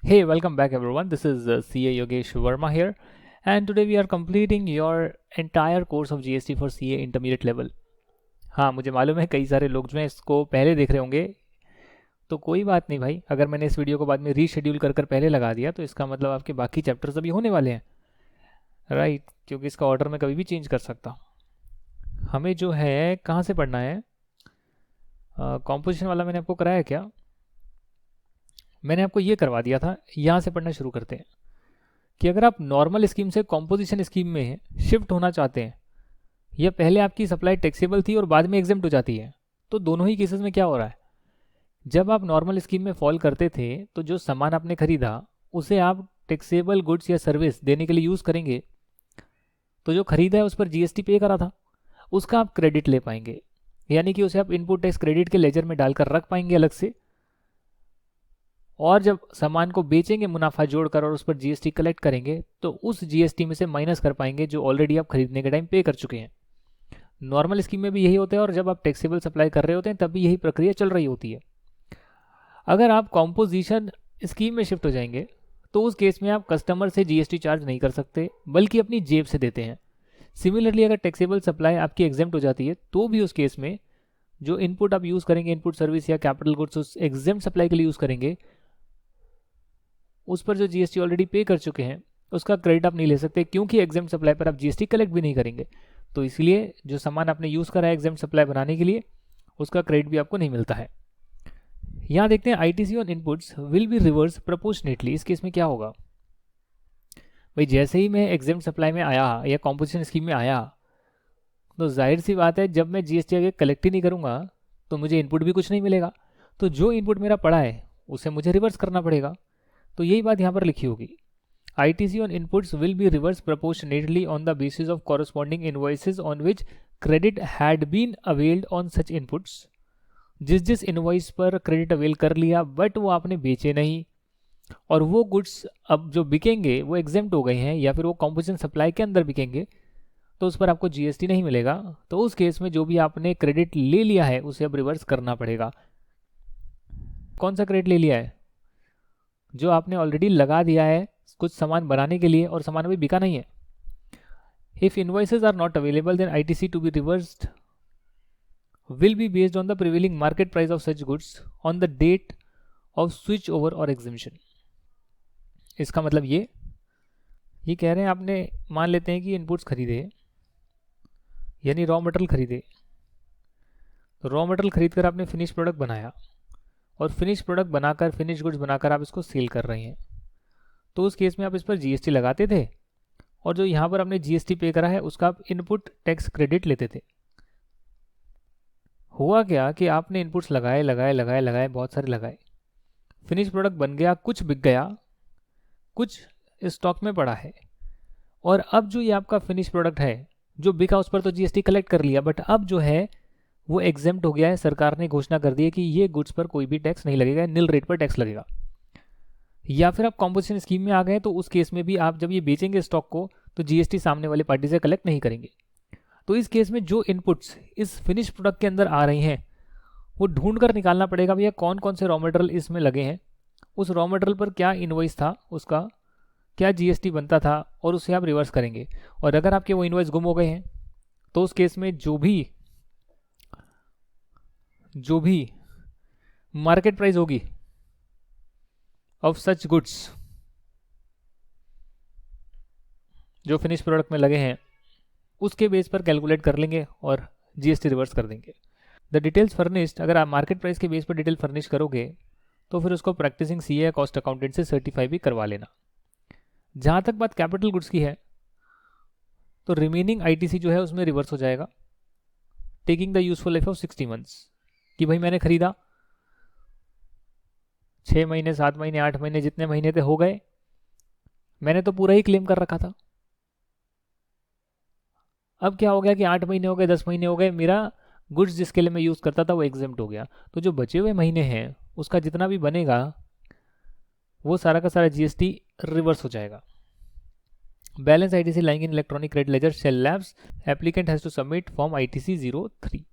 Hey, welcome back everyone. This is CA Yogesh Verma here, and today we are completing your entire course of GST for CA Intermediate level. हाँ, मुझे मालूम है कई सारे लोग जो हैं इसको पहले देख रहे होंगे, तो कोई बात नहीं भाई। अगर मैंने इस वीडियो को बाद में रीशेड्यूल कर पहले लगा दिया तो इसका मतलब आपके बाकी चैप्टर्स अभी होने वाले हैं, राइट? क्योंकि इसका ऑर्डर मैं कभी भी चेंज कर सकता हूँ। हमें जो है कहाँ से पढ़ना है, कॉम्पोजिशन वाला मैंने आपको कराया क्या? मैंने आपको ये करवा दिया था। यहाँ से पढ़ना शुरू करते हैं कि अगर आप नॉर्मल स्कीम से कॉम्पोजिशन स्कीम में शिफ्ट होना चाहते हैं, या पहले आपकी सप्लाई टैक्सेबल थी और बाद में एग्जेम्प्ट हो जाती है, तो दोनों ही केसेस में क्या हो रहा है, जब आप नॉर्मल स्कीम में फॉल करते थे तो जो सामान आपने खरीदा उसे आप टैक्सेबल गुड्स या सर्विस देने के लिए यूज़ करेंगे, तो जो खरीदा है उस पर जीएसटी पे करा था उसका आप क्रेडिट ले पाएंगे, यानी कि उसे आप इनपुट टैक्स क्रेडिट के लेजर में डालकर रख पाएंगे अलग से। और जब सामान को बेचेंगे मुनाफा जोड़कर और उस पर जीएसटी कलेक्ट करेंगे तो उस जीएसटी में से माइनस कर पाएंगे जो ऑलरेडी आप खरीदने के टाइम पे कर चुके हैं। नॉर्मल स्कीम में भी यही होता है और जब आप टैक्सेबल सप्लाई कर रहे होते हैं तब भी यही प्रक्रिया चल रही होती है। अगर आप कॉम्पोजिशन स्कीम में शिफ्ट हो जाएंगे तो उस केस में आप कस्टमर से जीएसटी चार्ज नहीं कर सकते, बल्कि अपनी जेब से देते हैं। सिमिलरली अगर टैक्सेबल सप्लाई आपकी एग्जेम्प्ट हो जाती है तो भी उस केस में जो इनपुट आप यूज़ करेंगे, इनपुट सर्विस या कैपिटल गुड्स उस एग्जेम्प्ट सप्लाई के लिए यूज़ करेंगे, उस पर जो जीएसटी ऑलरेडी पे कर चुके हैं उसका क्रेडिट आप नहीं ले सकते, क्योंकि एग्जेम्प्ट सप्लाई पर आप जीएसटी कलेक्ट भी नहीं करेंगे। तो इसलिए जो सामान आपने यूज़ करा है एग्जेम्प्ट सप्लाई बनाने के लिए, उसका क्रेडिट भी आपको नहीं मिलता है। यहाँ देखते हैं ITC on inputs will be reverse proportionately. इस केस में क्या होगा भाई, जैसे ही मैं एग्जेम्प्ट सप्लाई में आया या कॉम्पोजिशन स्कीम में आया तो जाहिर सी बात है जब मैं जीएसटी आगे कलेक्ट ही नहीं करूँगा तो मुझे इनपुट भी कुछ नहीं मिलेगा। तो जो इनपुट मेरा पड़ा है उसे मुझे रिवर्स करना पड़ेगा। तो यही बात यहाँ पर लिखी होगी, ITC on inputs will be reversed proportionately on the basis of corresponding invoices on which credit had been availed on such inputs। जिस जिस इनवॉइस पर क्रेडिट अवेल कर लिया बट वो आपने बेचे नहीं, और वो गुड्स अब जो बिकेंगे वो एग्जेम्प्ट हो गए हैं या फिर वो कॉम्पोजिशन सप्लाई के अंदर बिकेंगे, तो उस पर आपको जीएसटी नहीं मिलेगा। तो उस केस में जो भी आपने क्रेडिट ले लिया है उसे अब रिवर्स करना पड़ेगा। कौन सा क्रेडिट ले लिया है? जो आपने ऑलरेडी लगा दिया है कुछ सामान बनाने के लिए और सामान अभी बिका नहीं है। If invoices are not available then ITC to be reversed will be based on the prevailing market price of such goods on the date of switch over और एग्जिबिशन। इसका मतलब ये कह रहे हैं, आपने मान लेते हैं कि इनपुट्स खरीदे यानी रॉ मटेरियल खरीदे, तो रॉ मटेरियल खरीद कर आपने फिनिश प्रोडक्ट बनाया और फिनिश प्रोडक्ट बनाकर, फिनिश गुड्स बनाकर आप इसको सेल कर रहे हैं, तो उस केस में आप इस पर जीएसटी लगाते थे और जो यहाँ पर आपने जीएसटी पे करा है उसका आप इनपुट टैक्स क्रेडिट लेते थे। हुआ क्या कि आपने इनपुट्स लगाए, बहुत सारे लगाए, फिनिश प्रोडक्ट बन गया, कुछ बिक गया, कुछ स्टॉक में पड़ा है, और अब जो ये आपका फिनिश प्रोडक्ट है जो बिका उस पर तो जीएसटी कलेक्ट कर लिया, बट अब जो है वो एग्जेम्प्ट हो गया है। सरकार ने घोषणा कर दी है कि ये गुड्स पर कोई भी टैक्स नहीं लगेगा, नील रेट पर टैक्स लगेगा। या फिर आप कॉम्पोजिशन स्कीम में आ गए तो उस केस में भी आप जब ये बेचेंगे स्टॉक को तो जीएसटी सामने वाली पार्टी से कलेक्ट नहीं करेंगे। तो इस केस में जो इनपुट्स इस फिनिश प्रोडक्ट के अंदर आ रही हैं वो ढूंढ कर निकालना पड़ेगा भैया कौन कौन से रॉ मटेरियल इसमें लगे हैं, उस रॉ मटेरियल पर क्या इनवॉइस था, उसका क्या जीएसटी बनता था, और उसे आप रिवर्स करेंगे। और अगर आपके वो इनवॉइस गुम हो गए हैं तो उस केस में जो भी मार्केट प्राइस होगी ऑफ सच गुड्स जो फिनिश प्रोडक्ट में लगे हैं उसके बेस पर कैलकुलेट कर लेंगे और जीएसटी रिवर्स कर देंगे। द डिटेल्स फर्निश्ड, अगर आप मार्केट प्राइस के बेस पर डिटेल फर्निश करोगे तो फिर उसको प्रैक्टिसिंग सीए या कॉस्ट अकाउंटेंट से सर्टिफाई भी करवा लेना। जहाँ तक बात कैपिटल गुड्स की है तो रिमेनिंग आईटीसी जो है उसमें रिवर्स हो जाएगा, taking the useful life of 60 months. कि भाई मैंने खरीदा 6 महीने, 7 महीने, 8 महीने, जितने महीने थे हो गए, मैंने तो पूरा ही क्लेम कर रखा था। अब क्या हो गया कि 8 महीने हो गए, 10 महीने हो गए, मेरा गुड्स जिसके लिए मैं यूज़ करता था वो एग्जेम्प्ट हो गया, तो जो बचे हुए महीने हैं उसका जितना भी बनेगा वो सारा का सारा जीएसटी रिवर्स हो जाएगा। Balance ITC lying in electronic credit ledger shall lapse, applicant has to submit form ITC 03।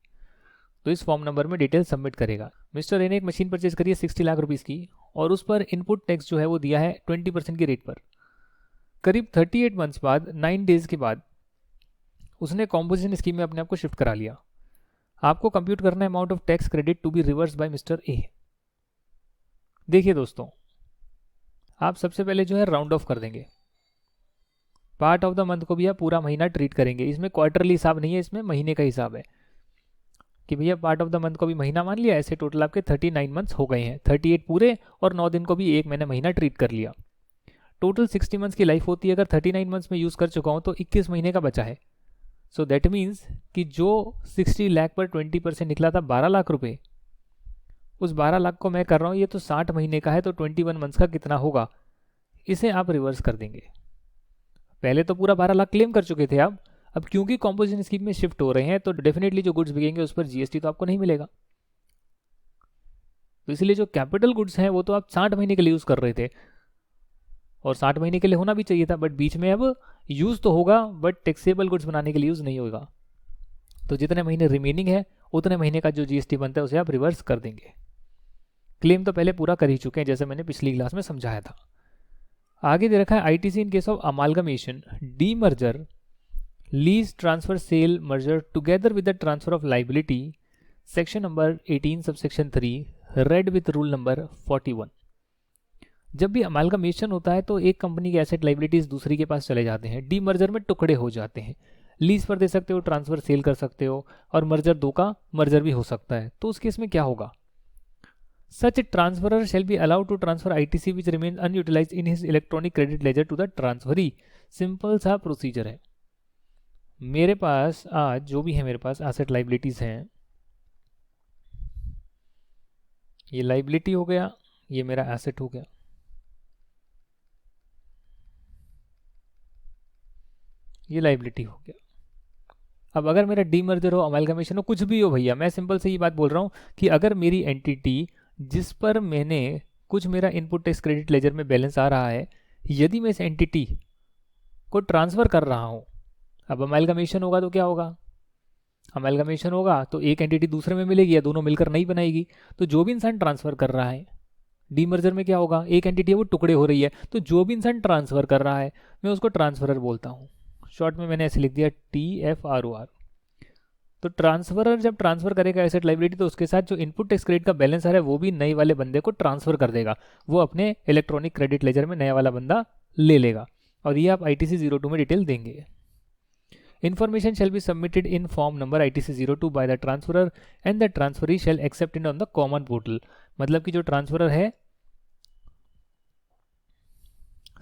तो इस फॉर्म नंबर में डिटेल सबमिट करेगा। मिस्टर ए ने एक मशीन परचेज करी है 60 लाख रुपीज़ की और उस पर इनपुट टैक्स जो है वो दिया है 20% की रेट पर। करीब 38 मंथ्स बाद 9 डेज के बाद उसने कॉम्पोजिशन स्कीम में अपने आप को शिफ्ट करा लिया। आपको कंप्यूट करना है amount of tax credit to be reverse by mister A. देखिए दोस्तों, आप सबसे पहले जो है राउंड ऑफ कर देंगे। पार्ट ऑफ द मंथ को भी आप पूरा महीना ट्रीट करेंगे। इसमें क्वार्टरली हिसाब नहीं है, इसमें महीने का हिसाब है कि भैया पार्ट ऑफ द मंथ को भी महीना मान लिया। ऐसे टोटल आपके 39 मंथ्स हो गए हैं, 38 पूरे और 9 दिन को भी एक मैंने महीना ट्रीट कर लिया। टोटल 60 मंथ्स की लाइफ होती है। अगर 39 मंथ्स में यूज़ कर चुका हूँ तो 21 महीने का बचा है। सो दैट मीन्स कि जो 60 लाख पर 20% निकला था 12 लाख रुपए, उस 12 लाख को मैं कर रहा हूँ, ये तो 60 महीने का है, तो 21 मंथ्स का कितना होगा, इसे आप रिवर्स कर देंगे। पहले तो पूरा 12 लाख क्लेम कर चुके थे आप, अब क्योंकि कॉम्पोजिशन स्कीम में शिफ्ट हो रहे हैं तो डेफिनेटली जो गुड्स बिकेंगे उस पर जीएसटी तो आपको नहीं मिलेगा। तो इसलिए जो कैपिटल गुड्स हैं वो तो आप 60 महीने के लिए यूज़ कर रहे थे और 60 महीने के लिए होना भी चाहिए था, बट बीच में अब यूज़ तो होगा बट टैक्सेबल गुड्स बनाने के लिए यूज़ नहीं होगा। तो जितने महीने रिमेनिंग है उतने महीने का जो जीएसटी बनता है उसे आप रिवर्स कर देंगे। क्लेम तो पहले पूरा कर ही चुके हैं, जैसे मैंने पिछली क्लास में समझाया था। आगे दे रखा है ITC in case of amalgamation, demerger, lease transfer, sale, merger together with the transfer of liability, section number 18 subsection 3 read with rule number 41। जब भी अमालगमेशन होता है तो एक कंपनी के एसेट लाइबिलिटीज दूसरी के पास चले जाते हैं, डीमर्जर में टुकड़े हो जाते हैं। लीज पर दे सकते हो, ट्रांसफर सेल कर सकते हो, और मर्जर 2 का मर्जर भी हो सकता है। तो उस केस में क्या होगा, Such a transferor shall be allowed to transfer ITC which remains unutilized in his electronic credit ledger to the transferee। Simple सा प्रोसीजर है। मेरे पास आज जो भी है, मेरे पास एसेट लाइबिलिटीज हैं, ये लाइबिलिटी हो गया, ये मेरा एसेट हो गया। ये लाइबिलिटी हो गया। अब अगर मेरा डीमर्जर हो, अमालगमेशन हो, कुछ भी हो भैया, मैं सिंपल से ये बात बोल रहा हूँ कि अगर मेरी एंटिटी जिस पर मैंने कुछ मेरा इनपुट टैक्स क्रेडिट लेजर में बैलेंस आ रहा है, यदि मैं इस एंटिटी को ट्रांसफ़र कर रहा हूँ, अब अमालगमेशन होगा तो क्या होगा, अमालगमेशन होगा तो एक एंटिटी दूसरे में मिलेगी या दोनों मिलकर नई बनाएगी। तो जो भी इंसान ट्रांसफ़र कर रहा है, डीमर्जर में क्या होगा, एक एंटिटी है वो टुकड़े हो रही है, तो जो भी इंसान ट्रांसफ़र कर रहा है मैं उसको ट्रांसफरर बोलता हूँ। शॉर्ट में मैंने ऐसे लिख दिया TFROR। तो ट्रांसफरर जब ट्रांसफर करेगा एसेट लाइबिलिटी तो उसके साथ जो इनपुट टैक्स क्रेडिट का बैलेंस आ रहा है वो भी नए वाले बंदे को ट्रांसफर कर देगा, वो अपने इलेक्ट्रॉनिक क्रेडिट लेजर में नया वाला बंदा ले लेगा, और ये आप ITC 02 में डिटेल देंगे। Information shall be submitted in form number ITC 02 by the transferor and the transferee shall accept in on the common portal. मतलब कि जो ट्रांसफरर है,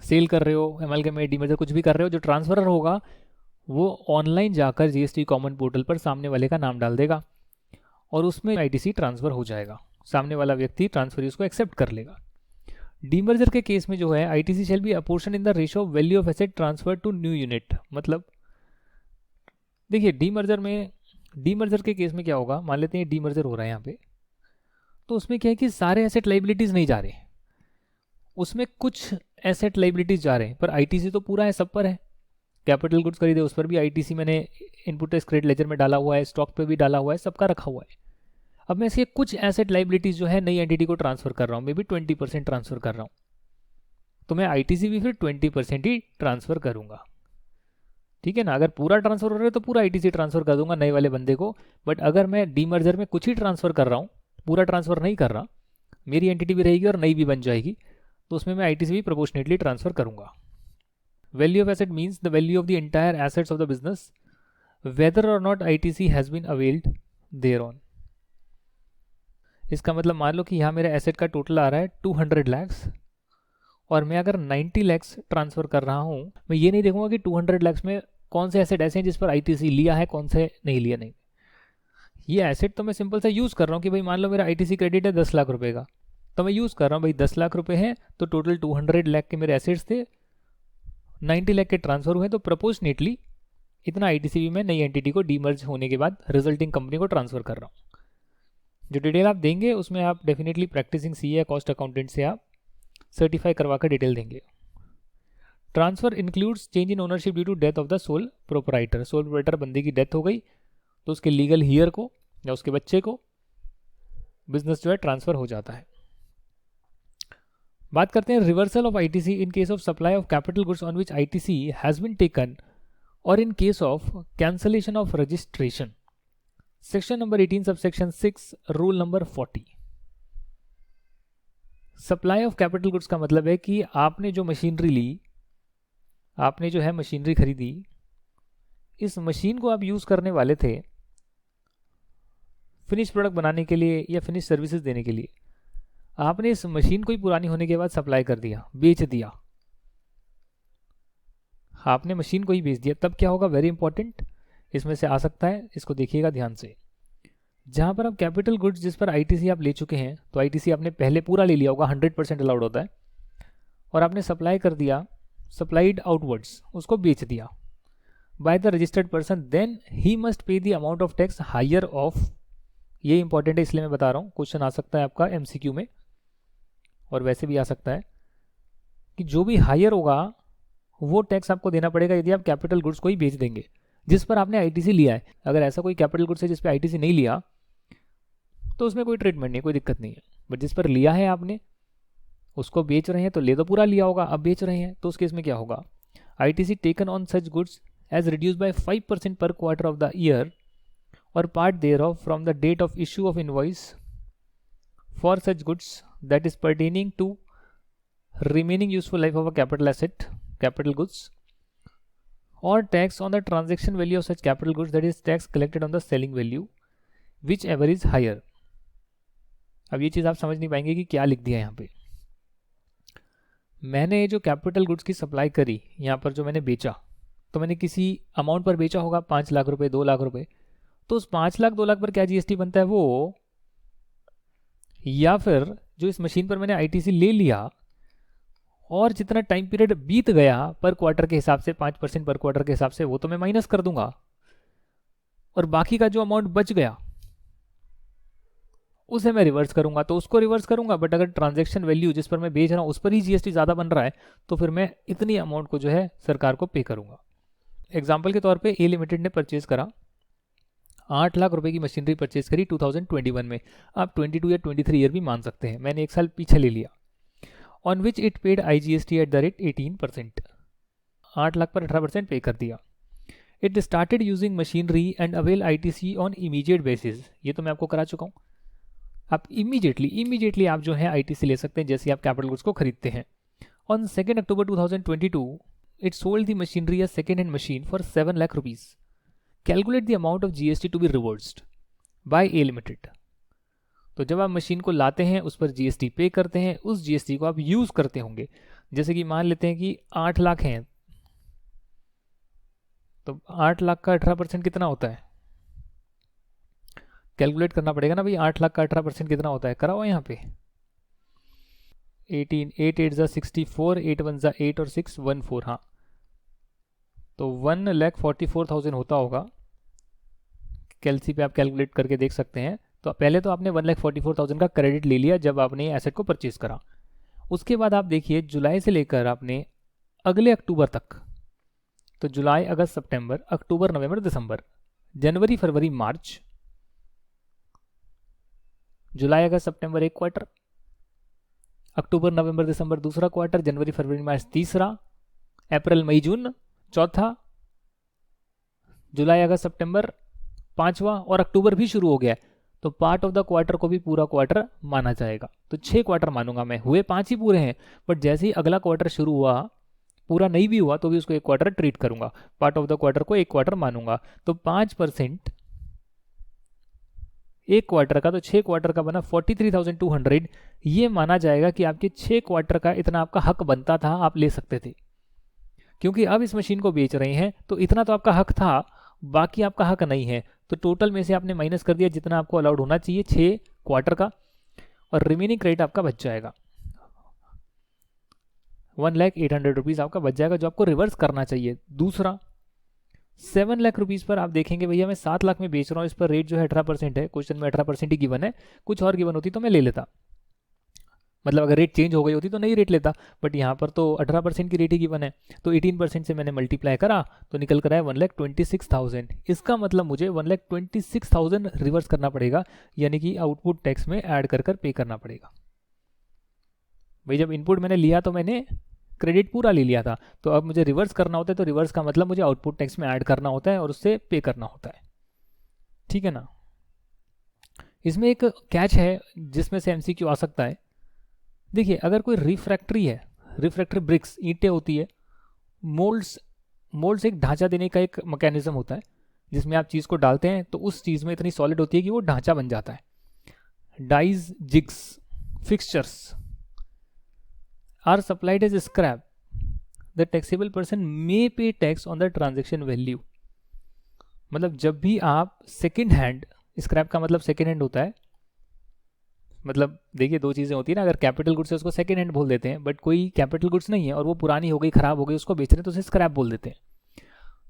सेल कर रहे हो, अमालगमेट, डीमर्जर कुछ भी कर रहे हो, जो ट्रांसफरर होगा वो ऑनलाइन जाकर जीएसटी कॉमन पोर्टल पर सामने वाले का नाम डाल देगा और उसमें ITC ट्रांसफर हो जाएगा, सामने वाला व्यक्ति ट्रांसफर उसको एक्सेप्ट कर लेगा। डीमर्जर के केस में जो है ITC shall be apportion in the ratio of value of asset transfer to new unit. मतलब देखिए डीमर्जर के केस में क्या होगा, मान लेते हैं डीमर्जर हो रहा है यहाँ पे, तो उसमें क्या है कि सारे एसेट लाइबिलिटीज नहीं जा रहे, उसमें कुछ एसेट लाइबिलिटीज जा रहे हैं, पर ITC तो पूरा है, सब पर है। कैपिटल गुड्स खरीदे उस पर भी ITC मैंने इनपुट टैक्स क्रेडिट लेजर में डाला हुआ है, स्टॉक पे भी डाला हुआ है, सबका रखा हुआ है। अब मैं इसके कुछ एसेट लाइबिलिटीज जो है नई एंटिटी को ट्रांसफर कर रहा हूँ, मैं भी 20% ट्रांसफर कर रहा हूँ, तो मैं ITC भी फिर 20% ही ट्रांसफर करूंगा। ठीक है ना, अगर पूरा ट्रांसफर हो रहा है तो पूरा ITC ट्रांसफर कर दूंगा नए वाले बंदे को, बट अगर मैं डीमर्जर में कुछ ही ट्रांसफर कर रहा हूँ, पूरा ट्रांसफर नहीं कर रहा, मेरी एंटिटी भी रहेगी और नई भी बन जाएगी, तो उसमें मैं ITC भी प्रोपोर्शनेटली ट्रांसफर करूंगा। Value of asset means the value of the entire assets of the business, whether or not ITC has been availed thereon। इसका मतलब मान लो कि यहाँ मेरे एसेट का टोटल आ रहा है 200 lakhs और मैं अगर 90 lakhs ट्रांसफर कर रहा हूँ, मैं ये नहीं देखूंगा कि 200 lakhs में कौन से एसेट ऐसे हैं जिस पर ITC लिया है, कौन से नहीं लिया। नहीं, ये एसेट तो मैं सिंपल सा यूज़ कर रहा हूँ कि भाई मान लो मेरा ITC क्रेडिट है 10 लाख रुपए का, तो मैं यूज़ कर रहा हूँ भाई 10 लाख रुपए हैं, तो टोटल 200 लाख के मेरे एसेट्स थे, 90 लाख के ट्रांसफर हुए, तो प्रोपोर्शनेटली इतना ITC भी मैं नई एंटिटी को डीमर्ज होने के बाद रिजल्टिंग कंपनी को ट्रांसफर कर रहा हूँ। जो डिटेल आप देंगे उसमें आप डेफिनेटली प्रैक्टिसिंग CA या कॉस्ट अकाउंटेंट से आप सर्टिफाई करवा कर डिटेल देंगे। Transfer includes change in ownership due to death of the sole proprietor. Sole proprietor बंदे की डेथ हो गई तो उसके लीगल हियर को या उसके बच्चे को बिजनेस जो है ट्रांसफर हो जाता है। बात करते हैं reversal of ITC in case of supply of capital goods on which ITC has been taken और in case of cancellation of registration. Section number 18 subsection 6 rule number 40। Supply of capital goods का मतलब है कि आपने जो machinery ली, आपने जो है मशीनरी खरीदी, इस मशीन को आप यूज करने वाले थे फिनिश प्रोडक्ट बनाने के लिए या फिनिश सर्विसेज देने के लिए। आपने इस मशीन को ही पुरानी होने के बाद सप्लाई कर दिया, बेच दिया, आपने मशीन को ही बेच दिया, तब क्या होगा? वेरी इंपॉर्टेंट, इसमें से आ सकता है, इसको देखिएगा ध्यान से। जहां पर आप कैपिटल गुड्स जिस पर आईटीसी आप ले चुके हैं, तो आईटीसी आपने पहले पूरा ले लिया होगा, 100% अलाउड होता है, और आपने सप्लाई कर दिया, सप्लाइड आउटवर्ड्स, उसको बेच दिया by the registered person, then he must pay the amount of tax higher of, ये इंपॉर्टेंट है इसलिए मैं बता रहा हूँ, क्वेश्चन आ सकता है आपका एमसीक्यू में और वैसे भी आ सकता है कि जो भी हायर होगा वो टैक्स आपको देना पड़ेगा यदि आप कैपिटल गुड्स को ही बेच देंगे जिस पर आपने आईटीसी लिया है। अगर ऐसा कोई कैपिटल गुड्स है जिस पर आईटीसी नहीं लिया तो उसमें कोई ट्रीटमेंट नहीं, कोई दिक्कत नहीं है, बट जिस पर लिया है आपने, उसको बेच रहे हैं, तो ले तो पूरा लिया होगा, अब बेच रहे हैं, तो उस केस में क्या होगा? ITC taken on such goods as reduce by 5% per quarter of the year or part thereof from the date of issue of invoice for such goods that is pertaining to remaining useful life of a capital asset, capital goods, or tax on the transaction value of such capital goods, that is tax collected on the selling value, whichever is higher। अब ये चीज़ आप समझ नहीं पाएंगे कि क्या लिख दिया यहाँ पे। मैंने जो कैपिटल गुड्स की सप्लाई करी, यहाँ पर जो मैंने बेचा, तो मैंने किसी अमाउंट पर बेचा होगा, 5 लाख रुपए, 2 लाख रुपए, तो उस 5 लाख 2 लाख पर क्या जीएसटी बनता है वो, या फिर जो इस मशीन पर मैंने आईटीसी ले लिया और जितना टाइम पीरियड बीत गया पर क्वार्टर के हिसाब से, 5% पर क्वार्टर के हिसाब से, वो तो मैं माइनस कर दूंगा, और बाकी का जो अमाउंट बच गया उसे मैं रिवर्स करूंगा, तो उसको रिवर्स करूंगा। बट अगर ट्रांजैक्शन वैल्यू जिस पर मैं बेच रहा हूं उस पर ही जीएसटी ज्यादा बन रहा है, तो फिर मैं इतनी अमाउंट को जो है सरकार को पे करूंगा। एग्जाम्पल के तौर पर ए लिमिटेड ने परचेज करा, 8 लाख रुपए की मशीनरी परचेज करी 2021 में, आप 22 या 23 ईयर भी मान सकते हैं, मैंने एक साल पीछे ले लिया, on which it paid IGST at the rate 18%, 8 lakh पर 18% पे कर दिया। It started using machinery and avail ITC on immediate basis, ये तो मैं आपको करा चुका हूँ। आप इमीडिएटली आप जो है आईटीसी ले सकते हैं जैसे आप कैपिटल गुड्स को खरीदते हैं। On 2 October 2022 it sold the machinery as second hand machine for 7 lakh rupees. Calculate the amount of GST to be reversed by A limited. तो जब आप मशीन को लाते हैं उस पर जीएसटी पे करते हैं, उस जीएसटी को आप यूज करते होंगे। जैसे कि मान लेते हैं कि 8 लाख हैं, तो 8 लाख का 18% कितना होता है, कैलकुलेट करना पड़ेगा ना भाई। 8 लाख का 18% कितना होता है, कराओ यहाँ पे। 18, 8 8 64, 8 1 8 और 6 1 4, हाँ, तो 1,44,000 होता होगा। कैलसी पे आप कैलकुलेट करके देख सकते हैं। तो पहले तो आपने 1,44,000 का क्रेडिट ले लिया जब आपने एसेट को परचेज करा। उसके बाद आप देखिए जुलाई से लेकर आपने अगले अक्टूबर तक, तो जुलाई अगस्त सितंबर अक्टूबर नवंबर दिसंबर जनवरी फरवरी मार्च, जुलाई अगस्त सितंबर एक क्वार्टर, अक्टूबर नवंबर दिसंबर दूसरा क्वार्टर, जनवरी फरवरी मार्च तीसरा, अप्रैल मई जून चौथा, जुलाई अगस्त सितंबर पांचवा, और अक्टूबर भी शुरू हो गया है तो पार्ट ऑफ द क्वार्टर को भी पूरा क्वार्टर माना जाएगा। तो 6 क्वार्टर मानूंगा मैं, हुए 5 ही पूरे हैं, बट जैसे ही अगला क्वार्टर शुरू हुआ, पूरा नहीं भी हुआ तो भी उसको एक क्वार्टर ट्रीट करूंगा, पार्ट ऑफ द क्वार्टर को एक क्वार्टर मानूंगा। तो 5% एक क्वार्टर का, तो 6 क्वार्टर का बना 43,200। ये माना जाएगा कि आपके 6 क्वार्टर का इतना आपका हक बनता था, आप ले सकते थे, क्योंकि अब इस मशीन को बेच रहे हैं तो इतना तो आपका हक था, बाकी आपका हक नहीं है। तो टोटल में से आपने माइनस कर दिया जितना आपको अलाउड होना चाहिए 6 क्वार्टर का, और रिमेनिंग क्रेडिट आपका बच जाएगा 1,08,000 रुपीज आपका बच जाएगा, जो आपको रिवर्स करना चाहिए। दूसरा 7 लाख रुपीज पर आप देखेंगे भैया मैं 7 लाख में बेच रहा हूँ, इस पर रेट जो है 18% है, क्वेश्चन में 18% ही गिवन है, कुछ और गिवन होती तो मैं ले लेता, मतलब अगर रेट चेंज हो गई होती तो नहीं रेट लेता, बट यहाँ पर तो 18% की रेट ही गिवन है। तो 18% से मैंने मल्टीप्लाई करा तो निकल कर आया 1,26,000। इसका मतलब मुझे 1,26,000 रिवर्स करना पड़ेगा, यानी कि आउटपुट टैक्स में ऐड कर पे करना पड़ेगा। भाई जब इनपुट मैंने लिया तो मैंने क्रेडिट पूरा ले लिया था, तो अब मुझे रिवर्स करना होता है, तो रिवर्स का मतलब मुझे आउटपुट टैक्स में ऐड करना होता है और उससे पे करना होता है। ठीक है ना। इसमें एक कैच है जिसमें से एमसीक्यू आ सकता है। देखिए अगर कोई रिफ्रैक्टरी है, रिफ्रैक्टरी ब्रिक्स ईंटें होती है, मोल्ड्स एक ढांचा देने का एक मैकेनिज्म होता है जिसमें आप चीज़ को डालते हैं तो उस चीज़ में इतनी सॉलिड होती है कि वो ढांचा बन जाता है। Dies, jigs, fixtures are supplied as scrap, the taxable person may pay tax on the transaction value. मतलब जब भी आप सेकेंड हैंड, स्क्रैप का मतलब सेकेंड हैंड होता है, मतलब देखिए दो चीज़ें होती है ना, अगर कैपिटल गुड्स है उसको सेकेंड हैंड बोल देते हैं, बट कोई कैपिटल गुड्स नहीं है और वो पुरानी हो गई, खराब हो गई, उसको बेच रहे हैं तो उसे स्क्रैप बोल देते हैं।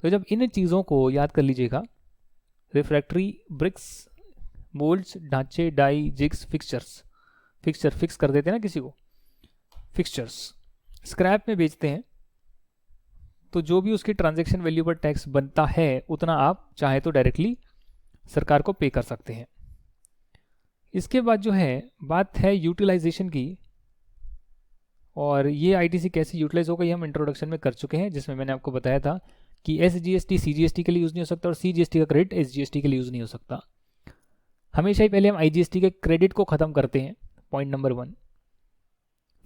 तो जब इन चीज़ों को याद कर लीजिएगा, रिफ्रैक्टरी ब्रिक्स, मोल्ड्स, ढांचे, die, jigs, fixtures, fixture fix कर देते हैं ना किसी को, फिक्सचर्स स्क्रैप में बेचते हैं, तो जो भी उसकी ट्रांजैक्शन वैल्यू पर टैक्स बनता है उतना आप चाहे तो डायरेक्टली सरकार को पे कर सकते हैं। इसके बाद जो है बात है यूटिलाइजेशन की, और ये आईटीसी कैसे यूटिलाइज होगा ये हम इंट्रोडक्शन में कर चुके हैं, जिसमें मैंने आपको बताया था कि एसजीएसटी सीजीएसटी के लिए यूज़ नहीं हो सकता और सीजीएसटी का क्रेडिट एसजीएसटी के लिए यूज़ नहीं हो सकता। हमेशा ही पहले हम आईजीएसटी के क्रेडिट को ख़त्म करते हैं, पॉइंट नंबर 1,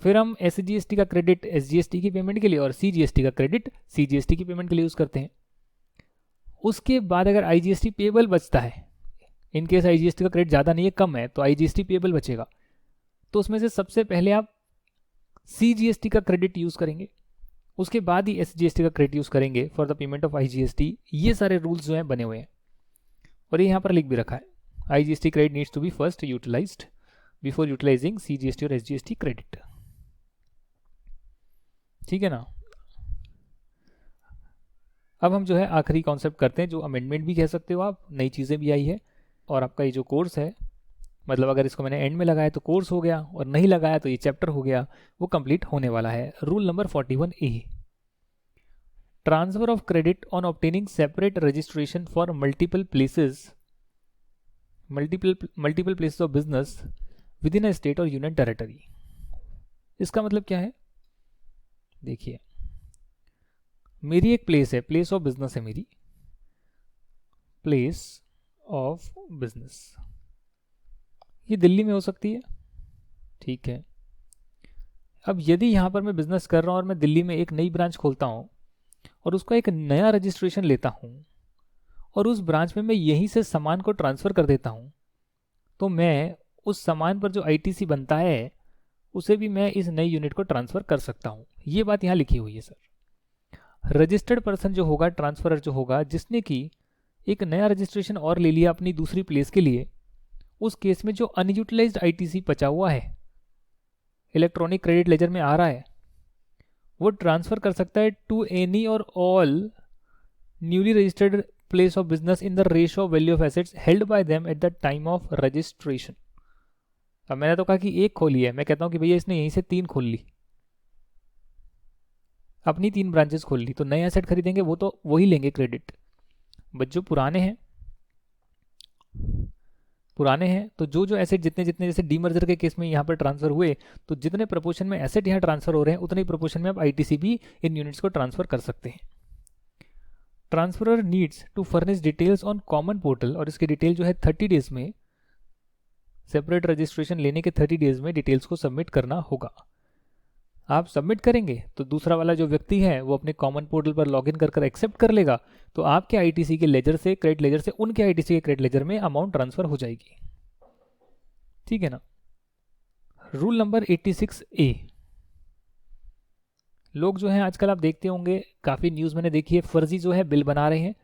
फिर हम एसजीएसटी का क्रेडिट एसजीएसटी की पेमेंट के लिए और सीजीएसटी का क्रेडिट सीजीएसटी की पेमेंट के लिए यूज़ करते हैं। उसके बाद अगर आईजीएसटी पेबल बचता है, इन केस आईजीएसटी का क्रेडिट ज़्यादा नहीं है, कम है, तो आईजीएसटी पेबल बचेगा, तो उसमें से सबसे पहले आप सीजीएसटी का क्रेडिट यूज़ करेंगे, उसके बाद ही एसजीएसटी का क्रेडिट यूज़ करेंगे for the payment of IGST. ये सारे रूल्स जो हैं बने हुए हैं और ये यहाँ पर लिख भी रखा है, IGST credit needs to be first utilised before utilising CGST और एसजीएसटी क्रेडिट। ठीक है ना। अब हम जो है आखिरी कॉन्सेप्ट करते हैं, जो अमेंडमेंट भी कह सकते हो आप, नई चीज़ें भी आई है, और आपका ये जो कोर्स है, मतलब अगर इसको मैंने एंड में लगाया तो कोर्स हो गया, और नहीं लगाया तो ये चैप्टर हो गया, वो कंप्लीट होने वाला है। Rule number 41A, transfer of credit on obtaining separate registration for multiple places of business with in a state और यूनियन टेरिटरी। इसका मतलब क्या है, देखिए मेरी एक प्लेस है, प्लेस ऑफ बिजनेस है मेरी, प्लेस ऑफ बिजनेस, ये दिल्ली में हो सकती है, ठीक है। अब यदि यहाँ पर मैं बिजनेस कर रहा हूँ और मैं दिल्ली में एक नई ब्रांच खोलता हूँ और उसका एक नया रजिस्ट्रेशन लेता हूँ और उस ब्रांच में मैं यहीं से सामान को ट्रांसफ़र कर देता हूँ, तो मैं उस सामान पर जो आईटीसी बनता है उसे भी मैं इस नई यूनिट को ट्रांसफ़र कर सकता हूँ। ये बात यहाँ लिखी हुई है सर। रजिस्टर्ड पर्सन जो होगा, ट्रांसफरर जो होगा, जिसने कि एक नया रजिस्ट्रेशन और ले लिया अपनी दूसरी प्लेस के लिए, उस केस में जो अनयूटिलाइज्ड आईटीसी बचा हुआ है, इलेक्ट्रॉनिक क्रेडिट लेजर में आ रहा है, वो ट्रांसफ़र कर सकता है टू एनी और all newly registered place of business in the ratio of value of assets held by them at the time of registration. अब मैंने तो कहा कि एक खोली है, मैं कहता हूँ कि भैया इसने यहीं से 3 खोल ली, अपनी 3 ब्रांचेस खोल ली, तो नए एसेट खरीदेंगे वो तो वही लेंगे क्रेडिट, बट जो पुराने हैं तो जो एसेट जितने जैसे डीमर्जर के केस में यहाँ पर ट्रांसफर हुए, तो जितने प्रोपोर्शन में एसेट यहाँ ट्रांसफर हो रहे हैं उतने ही प्रोपोर्शन में आप आईटीसी भी इन यूनिट्स को ट्रांसफर कर सकते हैं। Transferor needs to furnish details on common portal, और इसकी डिटेल जो है 30 डेज में, सेपरेट रजिस्ट्रेशन लेने के 30 डेज में डिटेल्स को सबमिट करना होगा। आप सबमिट करेंगे तो दूसरा वाला जो व्यक्ति है वो अपने कॉमन पोर्टल पर लॉगिन कर एक्सेप्ट कर लेगा, तो आपके आईटीसी के लेजर से, क्रेडिट लेजर से उनके आईटीसी के क्रेडिट लेजर में अमाउंट ट्रांसफर हो जाएगी। ठीक है ना। रूल नंबर 86A, लोग जो हैं आजकल आप देखते होंगे, काफ़ी न्यूज़ मैंने देखी है, फर्जी जो है बिल बना रहे हैं,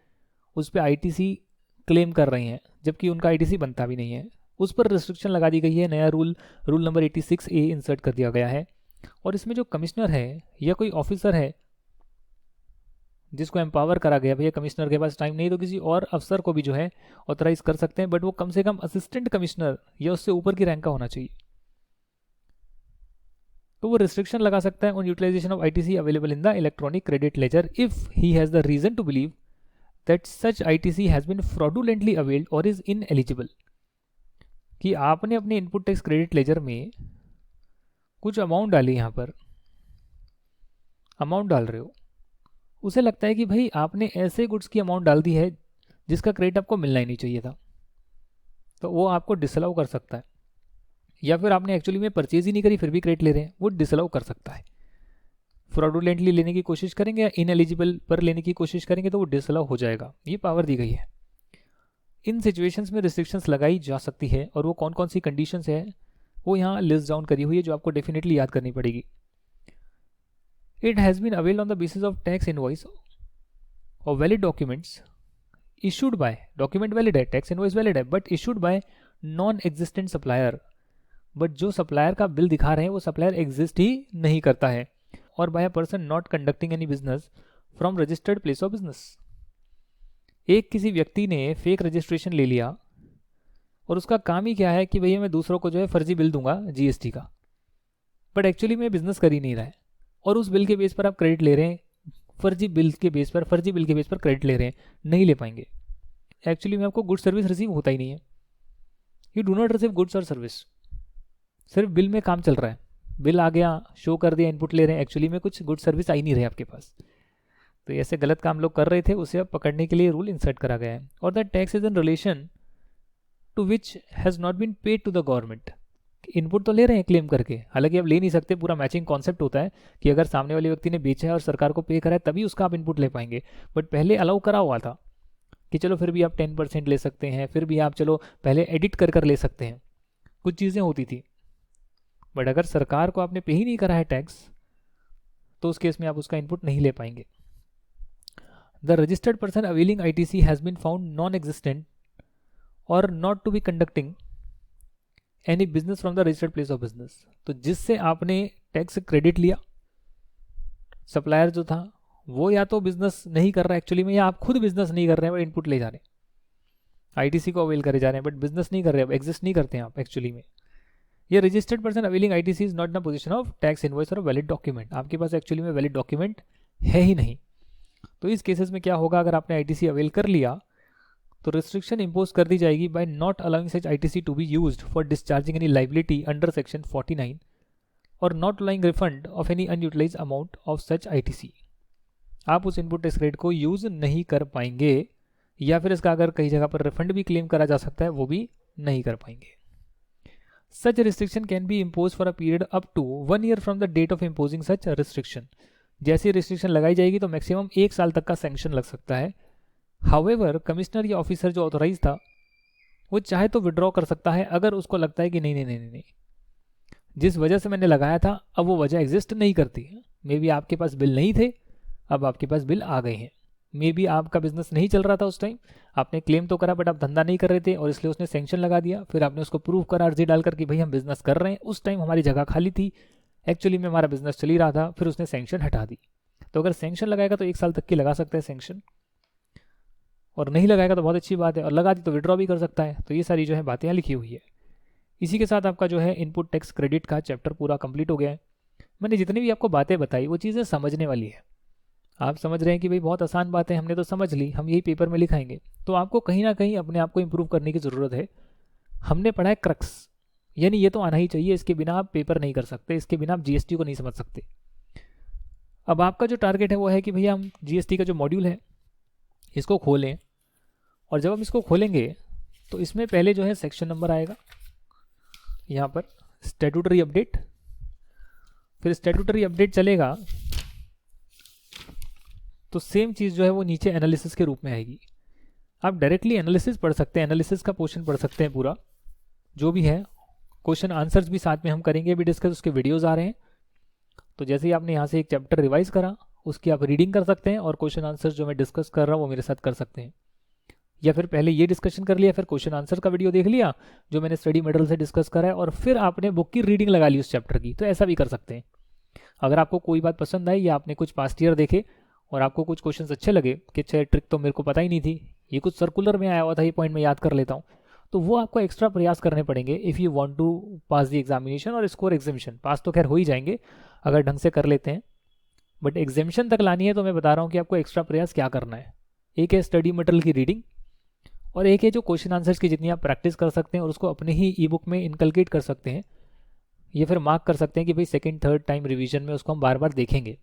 उस पर आईटीसी क्लेम कर रहे हैं जबकि उनका आईटीसी बनता भी नहीं है, उस पर रिस्ट्रिक्शन लगा दी गई है। नया रूल नंबर 86A इंसर्ट कर दिया गया है, और इसमें जो कमिश्नर है या कोई ऑफिसर है जिसको एम्पावर करा गया, भैया कमिश्नर के पास टाइम नहीं तो किसी और अफसर को भी जो है ऑथराइज कर सकते हैं, बट वो कम से कम असिस्टेंट कमिश्नर या उससे ऊपर की रैंक का होना चाहिए, तो वो रिस्ट्रिक्शन लगा सकता है on utilisation of ITC available in the electronic credit ledger if he has the reason to believe that such ITC has been fraudulently availed और इज इनएलिजिबल। कि आपने अपने इनपुट टैक्स क्रेडिट लेजर में कुछ amount डाली यहाँ पर, amount डाल रहे हो, उसे लगता है कि भाई आपने ऐसे गुड्स की अमाउंट डाल दी है जिसका क्रेडिट आपको मिलना ही नहीं चाहिए था, तो वो आपको डिसअलाउ कर सकता है। या फिर आपने एक्चुअली में परचेज ही नहीं करी फिर भी क्रेडिट ले रहे हैं, वो डिसअलाउ कर सकता है। फ्रॉडुलेंटली लेने की कोशिश करेंगे या इनएलिजिबल पर लेने की कोशिश करेंगे तो वो डिसअलाउ हो जाएगा, ये पावर दी गई है। इन सिचुएशंस में रिस्ट्रिक्शंस लगाई जा सकती है और वो कौन कौन सी कंडीशंस है वो यहाँ लिस्ट डाउन करी हुई है जो आपको डेफिनेटली याद करनी पड़ेगी। It has been availed on the basis of tax invoice और valid documents issued by, document valid है, टैक्स इनवॉइस वैलिड है, but issued by non existent supplier, but जो सप्लायर का बिल दिखा रहे हैं वो सप्लायर एग्जिस्ट ही नहीं करता है, और by a person not conducting any business from registered place of business. एक किसी व्यक्ति ने फेक रजिस्ट्रेशन ले लिया और उसका काम ही क्या है कि भैया मैं दूसरों को जो है फर्जी बिल दूंगा जीएसटी का, बट एक्चुअली में बिजनेस कर ही नहीं रहा है, और उस बिल के बेस पर आप क्रेडिट ले रहे हैं, फर्जी बिल के बेस पर क्रेडिट ले रहे हैं, नहीं ले पाएंगे। एक्चुअली में आपको गुड सर्विस रिसीव होता ही नहीं है, you do not receive goods और सर्विस, सिर्फ बिल में काम चल रहा है, बिल आ गया, शो कर दिया, इनपुट ले रहे हैं, एक्चुअली में कुछ गुड सर्विस आ ही नहीं रहे आपके पास। तो ऐसे गलत काम लोग कर रहे थे, उसे अब पकड़ने के लिए रूल इंसर्ट करा गया है। और the tax is in relation to which has not been paid to the government, input तो ले रहे हैं क्लेम करके, हालांकि आप ले नहीं सकते, पूरा मैचिंग कॉन्सेप्ट होता है कि अगर सामने वाले व्यक्ति ने बेचा है और सरकार को पे करा है तभी उसका आप इनपुट ले पाएंगे, बट पहले अलाउ करा हुआ था कि चलो फिर भी आप 10% ले सकते हैं, फिर भी आप चलो पहले एडिट कर कर ले सकते हैं, कुछ चीज़ें होती थी, बट अगर सरकार को आपने पे ही नहीं करा है टैक्स तो उस केस में आप उसका इनपुट नहीं ले पाएंगे। The registered person availing ITC has been found non existent और not to be conducting any business from the registered place of business, तो जिससे आपने टैक्स क्रेडिट लिया, सप्लायर जो था वो या तो बिजनेस नहीं कर रहा है एक्चुअली में, या आप खुद बिजनेस नहीं कर रहे हैं बट इनपुट ले जा रहे हैं, ITC को अवेल करे जा रहे हैं बट बिजनेस नहीं कर रहे हैं, एग्जिस्ट नहीं करते हैं आप एक्चुअली में। ये registered person availing ITC is not in position of tax invoice और वैलिड डॉक्यूमेंट, आपके पास एक्चुअली में वैलिड डॉक्यूमेंट है ही नहीं। तो इस केसेस में क्या होगा, अगर आपने ITC अवेल कर लिया तो रिस्ट्रिक्शन इंपोज कर दी जाएगी by not allowing such ITC to be used for discharging any liability under section 49 और not allowing refund of any unutilised amount of such ITC। आप उस इनपुट टैक्स क्रेडिट को यूज नहीं कर पाएंगे, या फिर इसका अगर कई जगह पर रिफंड भी क्लेम करा जा सकता है वो भी नहीं कर पाएंगे। Such restriction can be impose for a period up to 1 year from the date of imposing such restriction, जैसी रिस्ट्रिक्शन लगाई जाएगी तो मैक्सिमम 1 साल तक का सैंक्शन लग सकता है। हाउएवर कमिश्नर या ऑफिसर जो ऑथोराइज था वो चाहे तो विड्रॉ कर सकता है अगर उसको लगता है कि नहीं नहीं नहीं नहीं, नहीं जिस वजह से मैंने लगाया था अब वो वजह एग्जिस्ट नहीं करती है, मे बी आपके पास बिल नहीं थे, अब आपके पास बिल आ गए हैं, मे बी आपका बिजनेस नहीं चल रहा था उस टाइम, आपने क्लेम तो करा बट आप धंधा नहीं कर रहे थे और इसलिए उसने सैंक्शन लगा दिया, फिर आपने उसको प्रूव करा अर्जी डालकर कि भाई हम बिजनेस कर रहे हैं, उस टाइम हमारी जगह खाली थी, एक्चुअली में हमारा बिजनेस चल ही रहा था, फिर उसने सैंक्शन हटा दी। तो अगर सैंक्शन लगाएगा तो 1 साल तक की लगा सकता है सैंक्शन, और नहीं लगाएगा तो बहुत अच्छी बात है, और लगा दी तो विड्रॉ भी कर सकता है। तो ये सारी जो है बातें यहाँ लिखी हुई है। इसी के साथ आपका जो है इनपुट टैक्स क्रेडिट का चैप्टर पूरा कंप्लीट हो गया है। मैंने जितनी भी आपको बातें बताई वो चीज़ें समझने वाली है। आप समझ रहे हैं कि भाई बहुत आसान बातें हमने तो समझ ली, हम यही पेपर में लिखाएंगे, तो आपको कहीं ना कहीं अपने आप को इम्प्रूव करने की ज़रूरत है। हमने पढ़ा है क्रक्स, यानी ये तो आना ही चाहिए, इसके बिना आप पेपर नहीं कर सकते, इसके बिना आप GST को नहीं समझ सकते। अब आपका जो टारगेट है वो है कि भैया हम GST का जो मॉड्यूल है इसको खोलें, और जब हम इसको खोलेंगे तो इसमें पहले जो है सेक्शन नंबर आएगा यहाँ पर स्टैट्यूटरी अपडेट, फिर स्टैट्यूटरी अपडेट चलेगा तो सेम चीज़ जो है वो नीचे एनालिसिस के रूप में आएगी। आप डायरेक्टली एनालिसिस पढ़ सकते हैं, एनालिसिस का पोर्शन पढ़ सकते हैं पूरा, जो भी है क्वेश्चन आंसर्स भी साथ में हम करेंगे अभी डिस्कस, उसके वीडियोस आ रहे हैं। तो जैसे ही आपने यहाँ से एक चैप्टर रिवाइज करा उसकी आप रीडिंग कर सकते हैं, और क्वेश्चन आंसर्स जो मैं डिस्कस कर रहा हूँ वो मेरे साथ कर सकते हैं, या फिर पहले ये डिस्कशन कर लिया फिर क्वेश्चन आंसर का वीडियो देख लिया जो मैंने स्टडी मटेरियल से डिस्कस करा है, और फिर आपने बुक की रीडिंग लगा ली उस चैप्टर की, तो ऐसा भी कर सकते हैं। अगर आपको कोई बात पसंद आई या आपने कुछ पास्ट ईयर देखे और आपको कुछ क्वेश्चंस अच्छे लगे कि अच्छा ट्रिक तो मेरे को पता ही नहीं थी, ये कुछ सर्कुलर में आया हुआ था, ये पॉइंट मैं याद कर लेता हूँ, तो वो आपको एक्स्ट्रा प्रयास करने पड़ेंगे if you want to pass the examination और स्कोर एग्जामिनेशन। पास तो खैर हो ही जाएंगे अगर ढंग से कर लेते हैं, बट एग्जामिनेशन तक लानी है तो मैं बता रहा हूँ कि आपको एक्स्ट्रा प्रयास क्या करना है। एक है स्टडी मटेरियल की रीडिंग, और एक है जो क्वेश्चन आंसर्स की जितनी आप प्रैक्टिस कर सकते हैं और उसको अपने ही ई बुक में इनकलकेट कर सकते हैं, ये फिर मार्क कर सकते हैं कि भाई सेकंड थर्ड टाइम रिवीजन में उसको हम बार बार देखेंगे।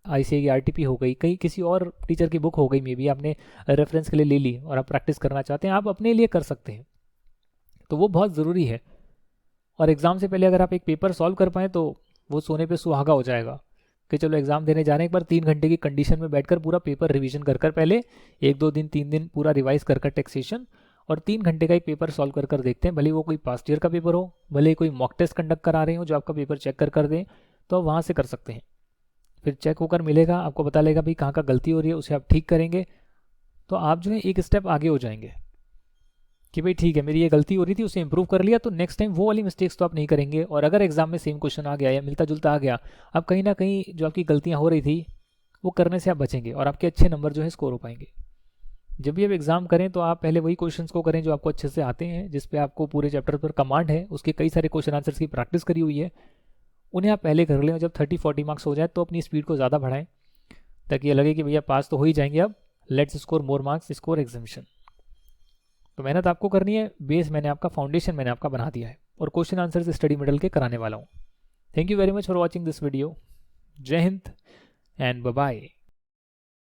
ICAI की RTP हो गई, कहीं किसी और टीचर की बुक हो गई, मे बी आपने रेफरेंस के लिए ले ली और आप प्रैक्टिस करना चाहते हैं, आप अपने लिए कर सकते हैं। तो वो बहुत ज़रूरी है। और एग्ज़ाम से पहले अगर आप एक पेपर सॉल्व कर पाएँ तो वो सोने पे सुहागा हो जाएगा कि चलो एग्ज़ाम देने जा रहे हैं, एक बार 3 घंटे की कंडीशन में बैठकर पूरा पेपर रिवीजन कर पहले 1 2 दिन 3 दिन पूरा रिवाइज कर टैक्सेशन, और 3 घंटे का एक पेपर सॉल्व कर देखते हैं। भले वो कोई पास्ट ईयर का पेपर हो, भले कोई मॉक टेस्ट कंडक्ट करा रहे हो जो आपका पेपर चेक कर दें, तो आप वहाँ से कर सकते हैं। फिर चेक होकर मिलेगा, आपको पता लगेगा भाई कहाँ का गलती हो रही है, उसे आप ठीक करेंगे, तो आप जो है एक स्टेप आगे हो जाएंगे कि भाई ठीक है मेरी ये गलती हो रही थी, उसे इंप्रूव कर लिया, तो नेक्स्ट टाइम वो वाली मिस्टेक्स तो आप नहीं करेंगे। और अगर एग्जाम में सेम क्वेश्चन आ गया या मिलता जुलता आ गया, अब कहीं ना कहीं जो आपकी गलतियां हो रही थी वो करने से आप बचेंगे और आपके अच्छे नंबर जो है स्कोर हो पाएंगे। जब भी आप एग्जाम करें तो आप पहले वही क्वेश्चंस को करें जो आपको अच्छे से आते हैं, जिस पे आपको पूरे चैप्टर पर कमांड है, उसके कई सारे क्वेश्चन आंसर्स की प्रैक्टिस करी हुई है, उन्हें आप पहले कर लें। और जब 30-40 मार्क्स हो जाए तो अपनी स्पीड को ज़्यादा बढ़ाएं, ताकि ये लगे कि भैया पास तो हो ही जाएंगे, अब let's score more marks, score examination. तो मेहनत आपको करनी है, बेस मैंने आपका, फाउंडेशन मैंने आपका बना दिया है, और क्वेश्चन आंसर स्टडी मॉडल के कराने वाला हूँ। Thank you very much for watching this video. जय हिंद एंड बाय बाय।